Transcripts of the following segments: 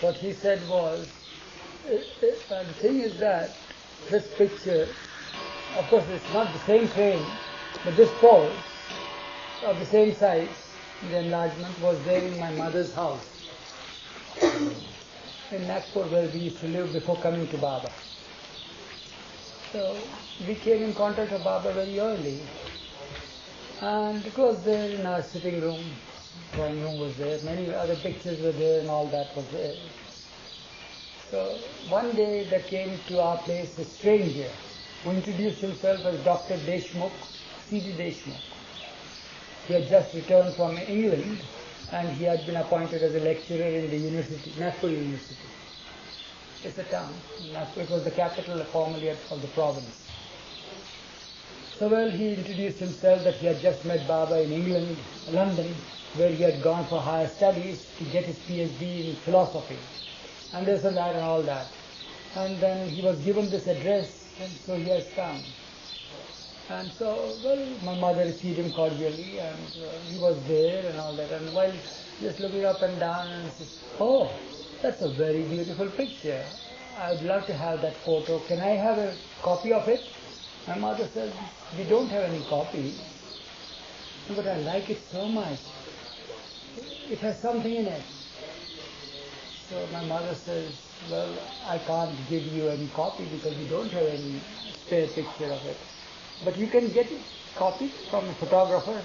what he said was, the thing is that this picture, of course it's not the same frame, but this pose of the same size, the enlargement, was there in my mother's house in Nagpur, where we used to live before coming to Baba. So we came in contact with Baba very early, and it was there in our sitting room. Drawing room was there, many other pictures were there, and all that was there. So one day there came to our place a stranger who introduced himself as Dr. Deshmukh, C.D. Deshmukh. He had just returned from England, and he had been appointed as a lecturer in the university, Nagpur University. It's a town. Nagpur was the capital formerly of the province. So well, he introduced himself that he had just met Baba in England, London, where he had gone for higher studies to get his PhD in philosophy, and this and that and all that. And then he was given this address, and so he has come. And so, well, my mother received him cordially, and he was there and all that. And while just looking up and down, and said, "Oh, that's a very beautiful picture. I'd love to have that photo. Can I have a copy of it?" My mother said, "We don't have any copies, but I like it so much. It has something in it." So my mother says, "Well, I can't give you any copy because we don't have any spare picture of it. But you can get it copied from a photographer.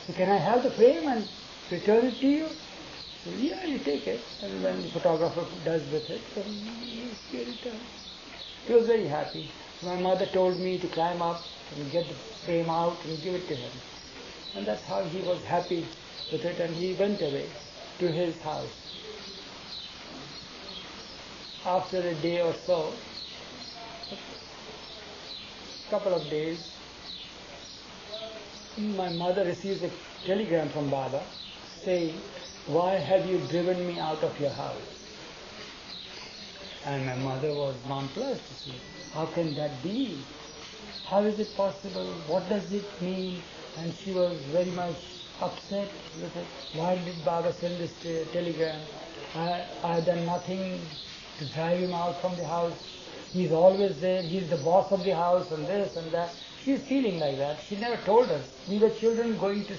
So can I have the frame and return it to you?" So, "Yeah, you take it." And then the photographer does with it, and you return. He was very happy. My mother told me to climb up and get the frame out and give it to him. And that's how he was happy with it, and he went away to his house. After a day or so, a couple of days, my mother receives a telegram from Baba saying, "Why have you driven me out of your house?" And my mother was nonplussed. How can that be? How is it possible? What does it mean? And she was very much upset with it. Why did Baba send this telegram? I have done nothing to drive him out from the house. He's always there. He's the boss of the house, and this and that. She's feeling like that. She never told us. We were children going to,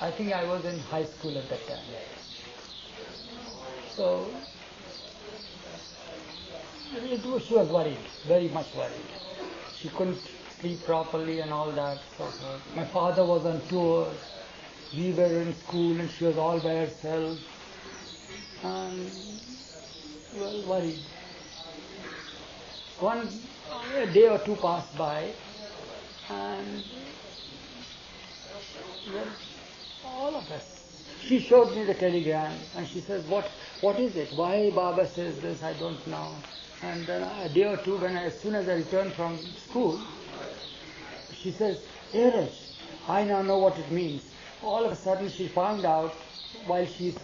I think I was in high school at that time. So, she was worried, very much worried. She couldn't sleep properly and all that. So, my father was on tour. We were in school and she was all by herself. And, well, worried. A day or two passed by, and well, all of us. She showed me the telegram, and she says, "What is it? Why Baba says this? I don't know." And then a day or two, as soon as I returned from school, she says, "Eresh, I now know what it means." All of a sudden, she found out while she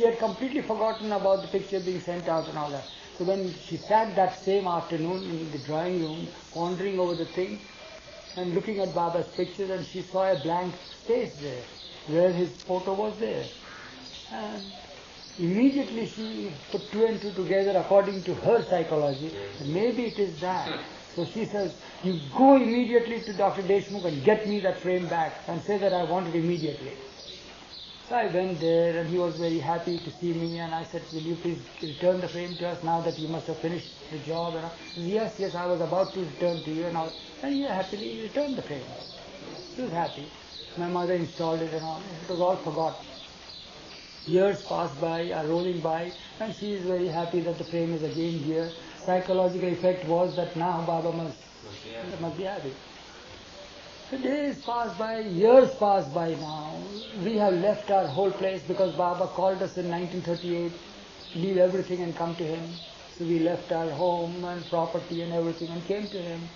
had completely forgotten about the picture being sent out and all that. So when she sat that same afternoon in the drawing room, pondering over the thing and looking at Baba's picture, and she saw a blank space there where his photo was there. And immediately she put two and two together according to her psychology. Maybe it is that. So she says, "You go immediately to Dr. Deshmukh and get me that frame back and say that I want it immediately." So I went there, and he was very happy to see me, and I said, "Will you please return the frame to us now that you must have finished the job?" And yes, I was about to return to you, and he happily returned the frame. He was happy. My mother installed it and all. It was all forgotten. Years passed by, are rolling by, and she is very happy that the frame is again here. Psychological effect was that now Baba must be happy. So days pass by, years pass by now. We have left our whole place because Baba called us in 1938, leave everything and come to him. So we left our home and property and everything and came to him.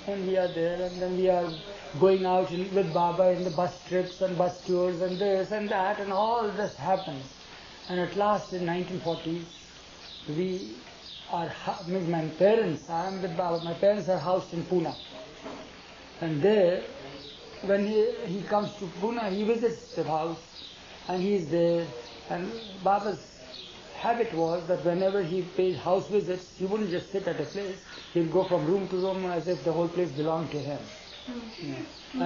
And we are there, and then we are going out with Baba in the bus trips and bus tours and this and that, and all this happens. And at last in 1940s, my parents, I am with Baba, my parents are housed in Pune. And there, when he comes to Pune, he visits the house, and he is there, and Baba's habit was that whenever he paid house visits, he wouldn't just sit at a place. He'd go from room to room as if the whole place belonged to him. Yeah.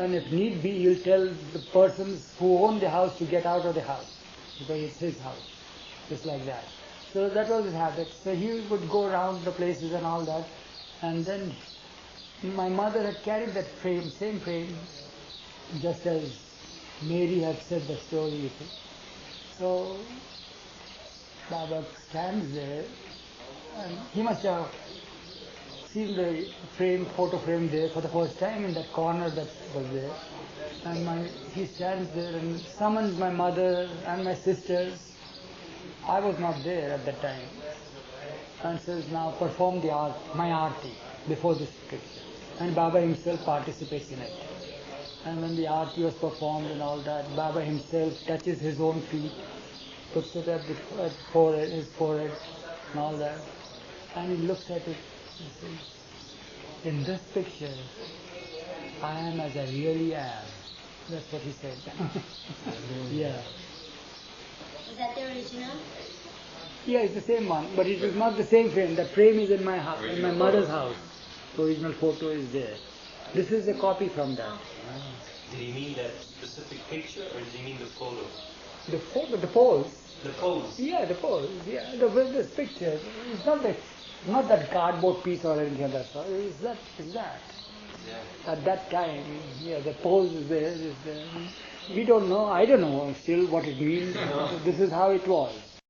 And if need be, he'll tell the persons who own the house to get out of the house because it's his house, just like that. So that was his habit. So he would go around the places and all that, and then my mother had carried that frame, same frame, just as Mary had said the story, you see. So Baba stands there, and he must have seen the frame, photo frame there for the first time in that corner that was there. And he stands there and summons my mother and my sisters. I was not there at that time. And says, now perform the art, my arti, before this picture. And Baba himself participates in it. And when the arti was performed and all that, Baba himself touches his own feet, puts it at his forehead and all that. And he looks at it and says, in this picture, I am as I really am. That's what he said. Yeah. Is that the original? Yeah, it's the same one, but it is not the same frame. The frame is in my house, in my mother's house. The original photo is there. This is a copy from that. Did he mean that specific picture, or does he mean the photo? The photo, the pose. The pose. Yeah, the pose. Yeah, this picture. It's not that cardboard piece or anything of that sort. It's that. Yeah. At that time, yeah, the pose is there. We don't know. I don't know still what it means. This is how it was.